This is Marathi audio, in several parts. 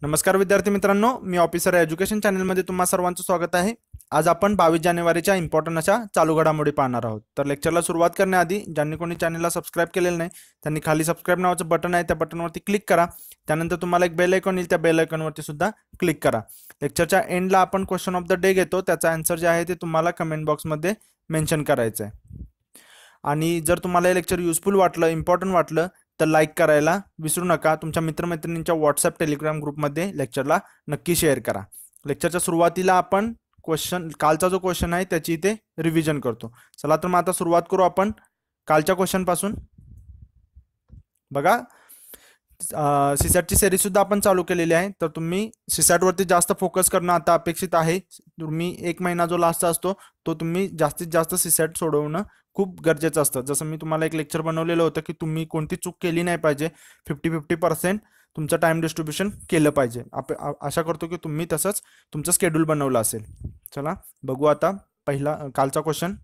नमस्कार विद्यार्थी मित्रांनो, मी ऑफिसर एज्युकेशन चॅनलमध्ये तुम्हा सर्वांचं स्वागत आहे। आज आपण 22 जानेवारीच्या इम्पॉर्टंट अशा चालू घडामोडी पाहणार आहोत। तर लेक्चरला सुरुवात करण्याआधी ज्यांनी कोणी चॅनलला सबस्क्राइब केलेलं नाही त्यांनी खाली सबस्क्राइब नावाचं बटन आहे, त्या बटनवरती क्लिक करा। त्यानंतर तुम्हाला एक बेल आयकॉन येईल, त्या बेल आयकॉनवरती सुद्धा क्लिक करा। लेक्चरच्या एंडला आपण क्वेश्चन ऑफ द डे घेतो, त्याचा आन्सर जे आहे ते तुम्हाला कमेंट बॉक्समध्ये मेन्शन करायचं आहे। आणि जर तुम्हाला हे लेक्चर युजफुल वाटलं, इम्पॉर्टंट वाटलं तर लाईक करायला विसरू नका। तुमच्या मित्रमैत्रिणींच्या व्हॉट्सअप टेलिग्राम ग्रुपमध्ये लेक्चरला नक्की शेअर करा। लेक्चरच्या सुरुवातीला आपण कालचा जो क्वेश्चन आहे त्याची इथे रिव्हिजन करतो। चला तर मग आता सुरुवात करू आपण कालच्या क्वेश्चन पासून। बघा, सीसॅटची सिरीज सुद्धा आपण चालू केलेली आहे, तर तुम्ही सीसॅट वरती जास्त फोकस करणं आता अपेक्षित आहे। तुम्ही एक महिना जो लास्टचा असतो तो तुम्ही जास्तीत जास्त सीसॅट सोडवणं खूप गरजेचं असतं। जसं मी तुम्हाला एक लेक्चर बनवलेलं होतं की तुम्ही कोणती चूक केली नाही पाहिजे, 50-50% तुमचं टाइम डिस्ट्रीब्युशन केलं पाहिजे। आशा करतो की तुम्ही तसंच तुमचं शेड्यूल बनवलं असेल। चला बघू आता पहिला कालचा क्वेश्चन।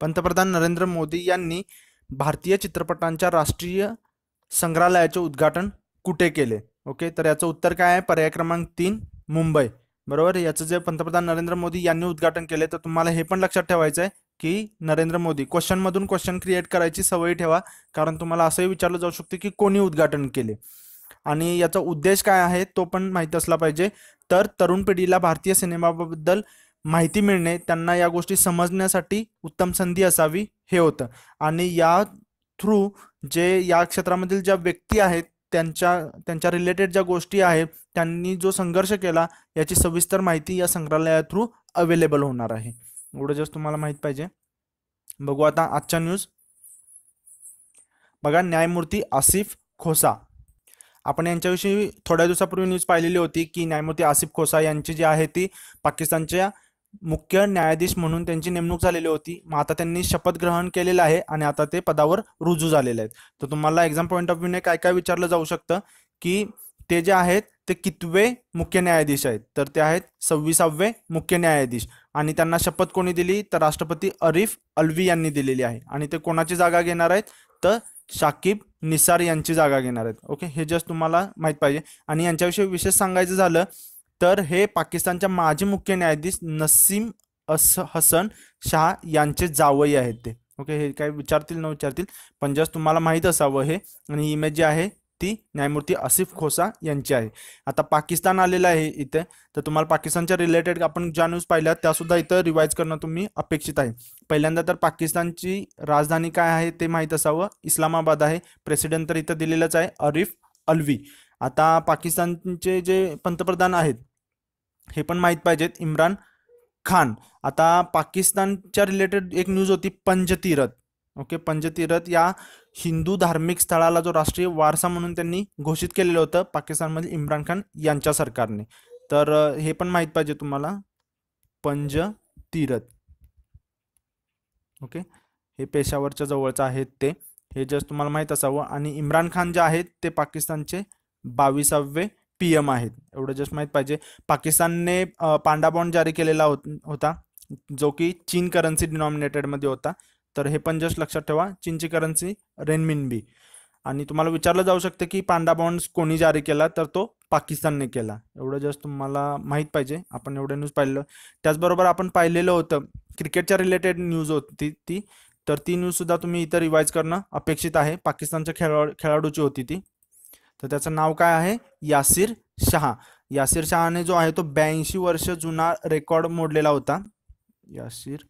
पंतप्रधान नरेंद्र मोदी यांनी भारतीय चित्रपटांच्या राष्ट्रीय संग्रहालयाचे उद्घाटन कुठे केले? ओके, तर याचं उत्तर काय आहे? पर्याय क्रमांक 3 मुंबई। बरोबर, याचं जे पंतप्रधान नरेंद्र मोदी यांनी उद्घाटन केले, तर तुम्हाला हे पण लक्षात ठेवायचं आहे की नरेंद्र मोदी क्वेश्चन मधून क्वेश्चन क्रिएट करायची सवय ठेवा, कारण तुम्हाला असंही विचारलं जाऊ शकते की कोणी उद्घाटन केले आणि याचा उद्देश काय आहे तो पण माहिती असला पाहिजे। तर तरुण पिढीला भारतीय सिनेमाबद्दल माहिती मिळणे, त्यांना या गोष्टी समजण्यासाठी उत्तम संधी असावी हे होतं। आणि या थ्रू जे या क्षेत्रामधील ज्या व्यक्ती आहेत त्यांच्या रिलेटेड ज्या गोष्टी आहेत, त्यांनी जो संघर्ष केला याची सविस्तर माहिती या संग्रहालया थ्रू अवेलेबल होणार आहे। एवढं जस्ट तुम्हाला माहित पाहिजे। बघू आता आजच्या न्यूज। बघा, न्यायमूर्ती आसिफ खोसा, आपण यांच्याविषयी थोड्या दिवसापूर्वी न्यूज पाहिलेली होती की न्यायमूर्ती आसिफ खोसा यांची जी आहे ती पाकिस्तानच्या मुख्य न्यायाधीश म्हणून त्यांची नेमणूक झालेली होती। मग आता त्यांनी शपथ ग्रहण केलेलं आहे आणि आता ते पदावर रुजू झालेले आहेत। तर तुम्हाला एक्झाम पॉईंट ऑफ व्ह्यूने काय काय विचारलं जाऊ शकतं की ते जे आहेत ते कितवे मुख्य न्यायाधीश आहेत? तर ते आहेत 26वे मुख्य न्यायाधीश। आणि त्यांना शपथ कोणी दिली? तर राष्ट्रपती आरिफ अलवी यांनी दिलेली आहे। आणि ते कोणाची जागा घेणार आहेत? तर शाकिब निसार यांची जागा घेणार आहेत। ओके, हे जस्ट तुम्हाला माहित पाहिजे। आणि यांच्याविषयी विशेष सांगायचं झालं तर हे पाकिस्तानच्या माजी मुख्य न्यायाधीश नसीम हसन शाह यांचे जावई आहेत ते। ओके, हे काय विचारतील न विचारतील, पण जस्ट तुम्हाला माहित असावं हे। आणि इमेज जी आहे ती न्यायमूर्ती आसिफ खोसा यांची आहे। आता पाकिस्तान आलेलं आहे इथे, तर तुम्हाला पाकिस्तानच्या रिलेटेड आपण ज्या न्यूज पाहिल्या त्या सुद्धा इथं रिवाइज करणं तुम्ही अपेक्षित आहे। पहिल्यांदा तर पाकिस्तानची राजधानी काय आहे ते माहित असावं, इस्लामाबाद आहे। प्रेसिडेंट तर इथं दिलेलंच आहे, आरिफ अलवी। आता पाकिस्तानचे जे पंतप्रधान आहेत हे पण माहित पाहिजेत, इम्रान खान। आता पाकिस्तानच्या रिलेटेड एक न्यूज होती पंजतीरथ। ओके, पंजतीरथ या हिंदू धार्मिक स्थळाला जो राष्ट्रीय वारसा म्हणून त्यांनी घोषित केलेलं होतं पाकिस्तानमधील इम्रान खान यांच्या सरकारने। तर हे पण माहित पाहिजे तुम्हाला, पंजतीरथ। ओके, हे पेशावरच्या जवळचं आहेत ते, हे जस्ट तुम्हाला माहित असावं। आणि इम्रान खान जे आहेत ते पाकिस्तानचे 22वे PM आहेत, एवढं जस्ट माहित पाहिजे। पाकिस्तानने पांडा बॉन्ड जारी केलेला होता जो की चीन करन्सी डिनॉमिनेटेड मध्ये होता। तर हे पण जस्ट लक्षात ठेवा, चीनची करन्सी रेनमिनबी। आणि तुम्हाला विचारलं जाऊ शकते की पांडा बॉन्ड्स कोणी जारी केला? तर तो पाकिस्तानने केला, एवढं जस्ट तुम्हाला माहित पाहिजे। आपण एवढं न्यूज पाहिलं। त्याचबरोबर आपण पाहिलेलं होतं क्रिकेटच्या रिलेटेड न्यूज होती ती, तर ती न्यूज सुद्धा तुम्ही इथं रिवाइज करणं अपेक्षित आहे। पाकिस्तानच्या खेळाडूची होती ती, तर त्याचं नाव काय आहे? यासिर शाह। यासिर शाहने जो आहे तो 82 वर्ष जुना रेकॉर्ड मोडलेला होता, यासिर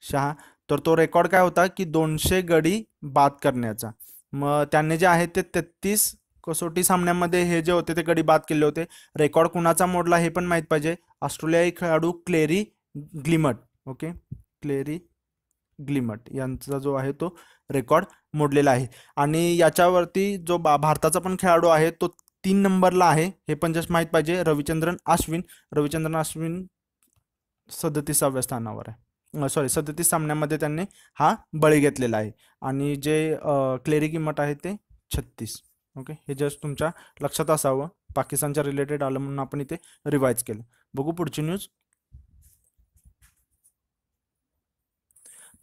शाह। तर तो रेकॉर्ड काय होता की 200 गडी बाद करण्याचा। मग त्यांनी जे आहे ते 33 कसोटी सामन्यांमध्ये हे जे होते ते गडी बाद केले होते। रेकॉर्ड कुणाचा मोडला हे पण माहित पाहिजे, ऑस्ट्रेलियाई खेळाडू क्लेरी ग्लिमट। ओके, क्लेरी ग्लिमट यांचा जो आहे तो रेकॉर्ड मोडलेला आहे। आणि याच्यावरती जो भारताचा पण खेळाडू आहे तो 3 नंबरला आहे, हे पण जस्ट माहित पाहिजे, रविचंद्रन अश्विन। रविचंद्रन अश्विन 37व्या स्थानावर आहे, सॉरी 37 सामन्यांमध्ये त्यांनी हा बळी घेतलेला आहे। आणि जे क्लेरी गिमट आहे ते 36। ओके, हे जस्ट तुमच्या लक्षात असावं, पाकिस्तानच्या रिलेटेड आलं म्हणून आपण इथे रिवाइज केलं। बघू पुढची न्यूज।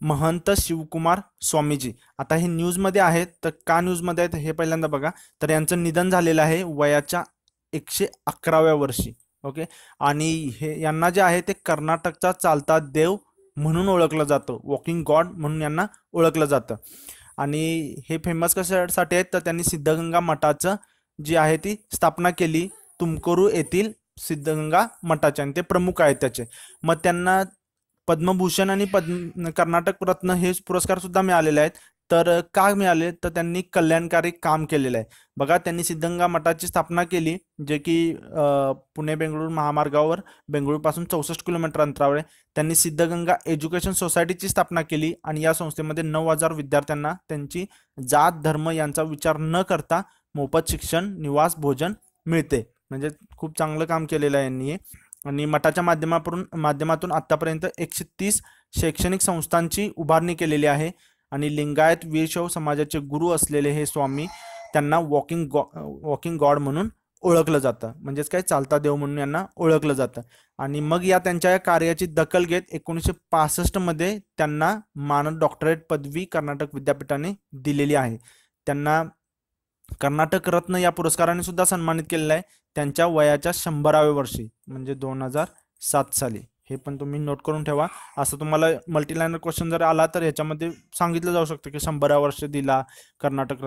महंत शिवकुमार स्वामीजी, आता हे न्यूजमध्ये आहेत, तर का न्यूजमध्ये आहेत हे पहिल्यांदा बघा। तर यांचं निधन झालेलं आहे वयाच्या 111व्या वर्षी. ओके. आणि हे यांना जे आहे ते कर्नाटकचा चालता देव म्हणून ओळखलं जातं, वॉकिंग गॉड म्हणून यांना ओळखलं जातं. आणि हे फेमस कशासाठी आहेत तर त्यांनी सिद्धगंगा मठाचं जी आहे ती स्थापना केली तुमकुरू येथील सिद्धगंगा मठाचे, आणि ते प्रमुख आहेत त्याचे. मग त्यांना पद्मभूषण आणि कर्नाटक रत्न हे पुरस्कार सुद्धा मिळालेले आहेत. तर का मिळाले तर त्यांनी कल्याणकारी काम केलेलं आहे. बघा, त्यांनी सिद्धगंगा मठाची स्थापना केली, जे की पुणे बेंगळूर महामार्गावर बेंगळूरपासून 64 किलोमीटर अंतरावर आहे. त्यांनी सिद्धगंगा एज्युकेशन सोसायटीची स्थापना केली आणि या संस्थेमध्ये 9,000 विद्यार्थ्यांना त्यांची जात धर्म यांचा विचार न करता मोफत शिक्षण, निवास, भोजन मिळते. म्हणजे खूप चांगलं काम केलेलं आहे यांनी. आणि मठाच्या माध्यमातून आतापर्यंत 130 शैक्षणिक संस्थांची उभारणी केलेली आहे. आणि लिंगायत वीरशैव समाजाचे गुरु असलेले हे स्वामी त्यांना वॉकिंग गॉड म्हणून ओळखलं जातं, म्हणजेच काय चालता देव म्हणून यांना ओळखलं जातं. आणि मग त्यांच्या कार्याची दखल घेत 1965 मध्ये त्यांना मानद डॉक्टरेट पदवी कर्नाटक विद्यापीठाने दिलेली आहे. त्यांना कर्नाटक रत्न या पुरस्काराने सुद्धा सन्मानित केलेलं आहे त्यांच्या वयाच्या 100व्या वर्षी, म्हणजे 2007 साली. हे पण तुम्ही नोट करून ठेवा. असं तुम्हाला मल्टीलाइनर क्वेश्चन जर आला तर ह्याच्यामध्ये सांगितलं जाऊ शकतं की 100व्या वर्षी दिला कर्नाटक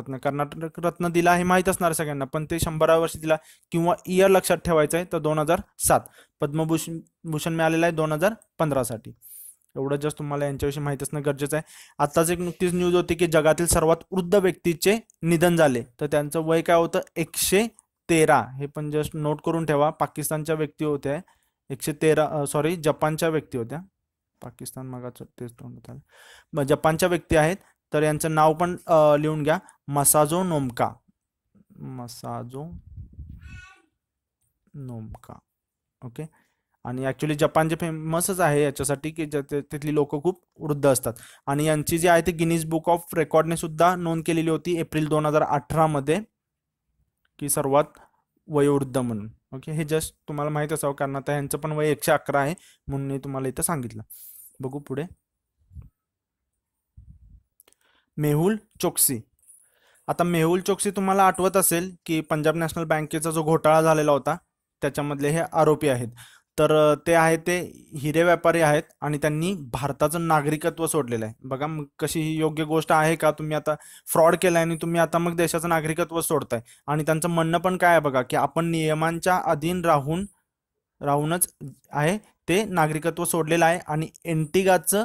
रत्न दिला, हे माहीत असणार सगळ्यांना, पण ते 100व्या वर्षी दिला किंवा इयर लक्षात ठेवायचं आहे तर 2007. पद्मभूषण मिळालेलं आहे 2015 साठी. एवढं जस्ट तुम्हाला यांच्याविषयी माहिती असणं गरजेचं आहे. आताच एक नुकतीच न्यूज होती की जगातील सर्वात वृद्ध व्यक्तीचे निधन झाले, तर त्यांचं वय काय होतं 113. हे पण जस्ट नोट करून ठेवा. पाकिस्तानच्या व्यक्ती होत्या 113, सॉरी जपानच्या व्यक्ती होत्या. पाकिस्तान मागाचं तेच तोंडात आलं. जपानच्या व्यक्ती आहेत, तर यांचं नाव पण लिहून घ्या, मसाझो नोमका. ओके. आणि ॲक्च्युली जपान जे फेमसच आहे याच्यासाठी की तिथली लोक खूप वृद्ध असतात. आणि यांची जी आहे ती गिनीज बुक ऑफ रेकॉर्डने सुद्धा नोंद केलेली होती एप्रिल 2018 मध्ये की सर्वात वयोवृद्ध म्हणून. ओके. हे जस्ट तुम्हाला माहित असावं कारण आता यांचं पण वय 111 आहे म्हणून मी तुम्हाला इथं सांगितलं. बघू पुढे. मेहुल चोक्सी. आता मेहुल चोक्सी तुम्हाला आठवत असेल की पंजाब नॅशनल बँकेचा जो घोटाळा झालेला होता त्याच्यामधले हे आरोपी आहेत. तर ते आहे ते हिरे व्यापारी आहेत आणि त्यांनी भारताचं नागरिकत्व सोडलेलं आहे. बघा मग कशी ही योग्य गोष्ट आहे का? तुम्ही आता फ्रॉड केलाय आणि तुम्ही आता मग देशाचं नागरिकत्व सोडताय. आणि त्यांचं म्हणणं पण काय आहे बघा की आपण नियमांच्या अधीन राहूनच आहे ते नागरिकत्व सोडलेलं आहे आणि एंटिगाचं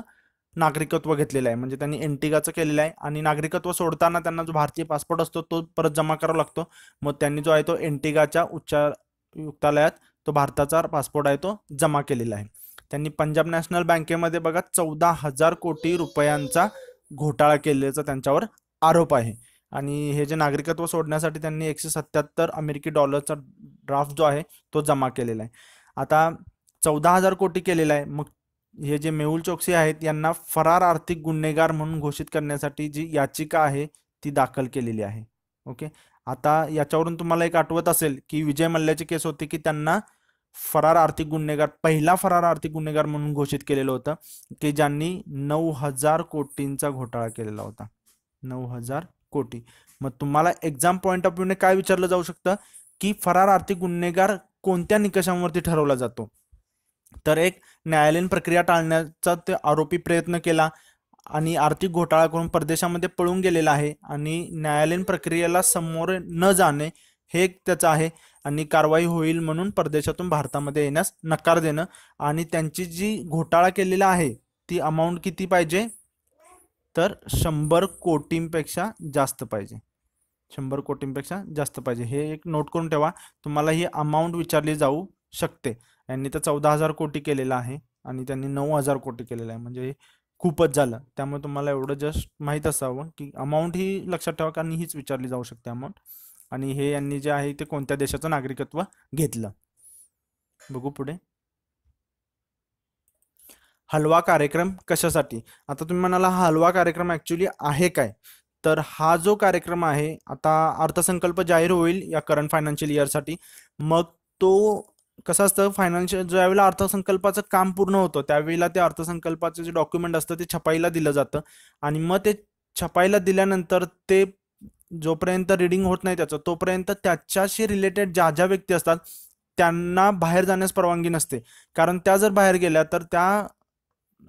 नागरिकत्व घेतलेलं आहे. म्हणजे त्यांनी एंटिगाचं केलेलं आहे आणि नागरिकत्व सोडताना त्यांना जो भारतीय पासपोर्ट असतो तो परत जमा करावा लागतो. मग त्यांनी जो आहे तो एंटिगाच्या उच्चायुक्तालयात तो भारताचा पासपोर्ट आहे तो जमा केलेला आहे. त्यांनी पंजाब नॅशनल बँकेमध्ये बघा 14,000 कोटी रुपयांचा घोटाळा केल्याचा त्यांच्यावर आरोप आहे. आणि हे जे नागरिकत्व सोडण्यासाठी त्यांनी 177 अमेरिकी डॉलरचा ड्राफ्ट जो आहे तो जमा केलेला आहे. आता 14,000 कोटी केलेला आहे. मग हे जे मेहुल चोक्सी आहेत यांना फरार आर्थिक गुन्हेगार म्हणून घोषित करण्यासाठी जी याचिका आहे ती दाखल केलेली आहे. ओके. आता याच्यावरून तुम्हाला एक आठवत असेल की विजय मल्ल्याची केस होती की त्यांना पहिला फरार आर्थिक गुन्हेगार म्हणून घोषित केलेलं होतं की ज्यांनी 9,000 कोटींचा घोटाळा केलेला होता. 9,000 कोटी. मग तुम्हाला एक्झाम पॉइंट ऑफ व्ह्यूने काय विचारलं जाऊ शकतं की फरार आर्थिक गुन्हेगार कोणत्या निकषांवरती ठरवला जातो? तर एक न्यायालयीन प्रक्रिया टाळण्याचा ते आरोपी प्रयत्न केला आणि आर्थिक घोटाळा करून परदेशामध्ये पळून गेलेला आहे आणि न्यायालयीन प्रक्रियेला समोर न जाणे हे एक त्याचं आहे. आणि कारवाई होईल म्हणून परदेशातून भारतामध्ये येण्यास नकार देणं. आणि त्यांची जी घोटाळा केलेला आहे ती अमाऊंट किती पाहिजे तर 100 कोटींपेक्षा जास्त पाहिजे. 100 कोटींपेक्षा जास्त पाहिजे. हे एक नोट करून ठेवा. तुम्हाला ही अमाऊंट विचारली जाऊ शकते. यांनी तर 14,000 कोटी केलेला आहे आणि त्यांनी 9,000 कोटी केलेला आहे, म्हणजे खूपच झालं. त्यामुळे तुम्हाला एवढं जस्ट माहीत असावं की अमाऊंट ही लक्षात ठेवा कारण हीच विचारली जाऊ शकते अमाऊंट. आणि हे यांनी जे आहे ते कोणत्या देशाचं नागरिकत्व घेतलं. बघू पुढे. हलवा कार्यक्रम कशासाठी? आता तुम्ही म्हणाला हा हलवा कार्यक्रम ॲक्च्युली आहे काय? तर हा जो कार्यक्रम आहे आता अर्थसंकल्प जाहीर होईल या करंट फायनान्शियल इयरसाठी. मग तो कसं असतं फायनान्शियल ज्यावेळेला अर्थसंकल्पाचं काम पूर्ण होतं त्यावेळेला ते अर्थसंकल्पाचं जे डॉक्युमेंट असतं ते छपाईला दिलं जातं आणि मग ते छपाईला दिल्यानंतर ते जोपर्यंत रीडिंग होत नाही त्याचं, तोपर्यंत त्याच्याशी रिलेटेड ज्या ज्या व्यक्ती असतात त्यांना बाहेर जाण्यास परवानगी नसते. कारण त्या जर बाहेर गेल्या तर त्या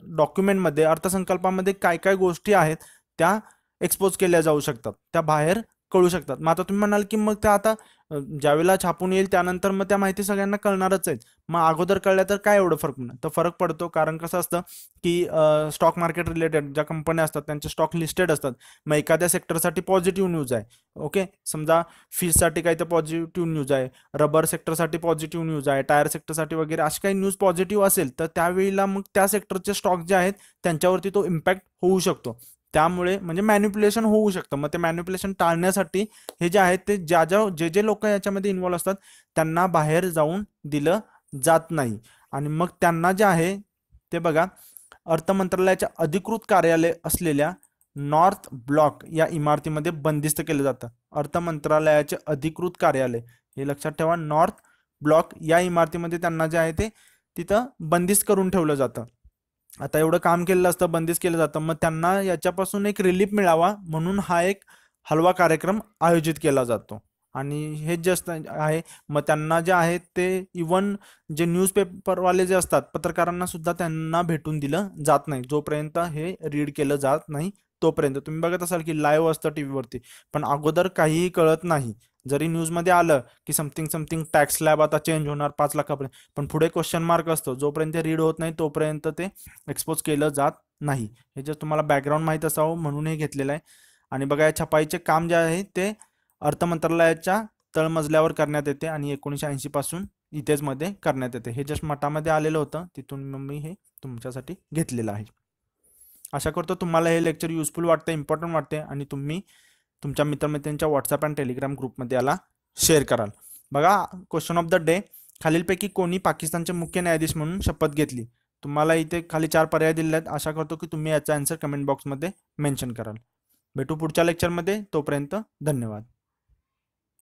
डॉक्युमेंटमध्ये, अर्थसंकल्पामध्ये काय काय गोष्टी आहेत त्या एक्सपोज केल्या जाऊ शकतात, त्या बाहेर कळू शकतात. मग आता तुम्ही म्हणाल की मग त्या आता ज्यावेळेला छापून येईल त्यानंतर मग त्या माहिती सगळ्यांना कळणारच आहेत, मग अगोदर कळल्या तर काय एवढं फरक पडणार? तर फरक पडतो. कारण कसं असतं की स्टॉक मार्केट रिलेटेड ज्या कंपन्या असतात त्यांचे स्टॉक लिस्टेड असतात. मग एखाद्या सेक्टरसाठी पॉझिटिव्ह न्यूज आहे, ओके, समजा फिशसाठी काही तर पॉझिटिव्ह न्यूज आहे, रबर सेक्टरसाठी पॉझिटिव्ह न्यूज आहे, टायर सेक्टरसाठी वगैरे अशी काही न्यूज पॉझिटिव्ह असेल तर त्यावेळेला मग त्या सेक्टरचे स्टॉक जे आहेत त्यांच्यावरती तो इम्पॅक्ट होऊ शकतो. त्यामुळे म्हणजे मॅन्युप्युलेशन होऊ शकतं. मग ते मॅन्युप्युलेशन टाळण्यासाठी हे जे आहेत ते जे लोक याच्यामध्ये इन्व्हॉल्व असतात त्यांना बाहेर जाऊन दिलं जात नाही. आणि मग त्यांना जे आहे ते बघा, अर्थ मंत्रालयाच्या अधिकृत कार्यालय असलेल्या नॉर्थ ब्लॉक या इमारतीमध्ये बंदिस्त केलं जातं. अर्थ मंत्रालयाचे अधिकृत कार्यालय, हे लक्षात ठेवा, नॉर्थ ब्लॉक या इमारतीमध्ये त्यांना जे आहे ते तिथं बंदिस्त करून ठेवलं जातं. आता एवढं काम केलेलं असतं, बंदिस्त केलं जातं, मग त्यांना याच्यापासून एक रिलीफ मिळावा म्हणून हा एक हलवा कार्यक्रम आयोजित केला जातो. आणि हे जस्ट आहे, मग त्यांना जे आहे ते इवन जे न्यूजपेपरवाले जे असतात पत्रकारांना सुद्धा त्यांना भेटून दिलं जात नाही जोपर्यंत हे रीड केलं जात नाही तोपर्यंत. तुम्ही बघत असाल की लाईव्ह असतं टीव्हीवरती, पण अगोदर काहीही कळत नाही. जरी न्यूजमध्ये आलं की समथिंग टॅक्स स्लॅब आता चेंज होणार 5 लाखापर्यंत, पण पुढे क्वेश्चन मार्क असतो, जोपर्यंत रीड होत नाही तोपर्यंत ते एक्सपोज केलं जात नाही. हे जर तुम्हाला बॅकग्राऊंड माहीत असावं म्हणून हे घेतलेलं आहे. आणि बघा, या छपाईचे काम जे आहे ते अर्थ मंत्रालयाच्या तळमजल्यावर करण्यात येते आणि 1980 पासून इथेच मध्ये करण्यात येते. हे जस्ट मठामध्ये आलेलं होतं, तिथून मी हे तुमच्यासाठी घेतलेलं आहे. आशा करतो तुम्हाला हे लेक्चर युजफुल वाटते, इम्पॉर्टंट वाटते आणि तुम्ही तुमच्या मित्रमैत्रिणींच्या व्हॉट्सअप आणि टेलिग्राम ग्रुपमध्ये याला शेअर कराल. बघा, क्वेश्चन ऑफ द डे, खालीलपैकी कोणी पाकिस्तानचे मुख्य न्यायाधीश म्हणून शपथ घेतली? तुम्हाला इथे खाली 4 पर्याय दिले आहेत. आशा करतो की तुम्ही याचा आन्सर कमेंट बॉक्समध्ये मेन्शन कराल. भेटू पुढच्या लेक्चरमध्ये, तोपर्यंत धन्यवाद.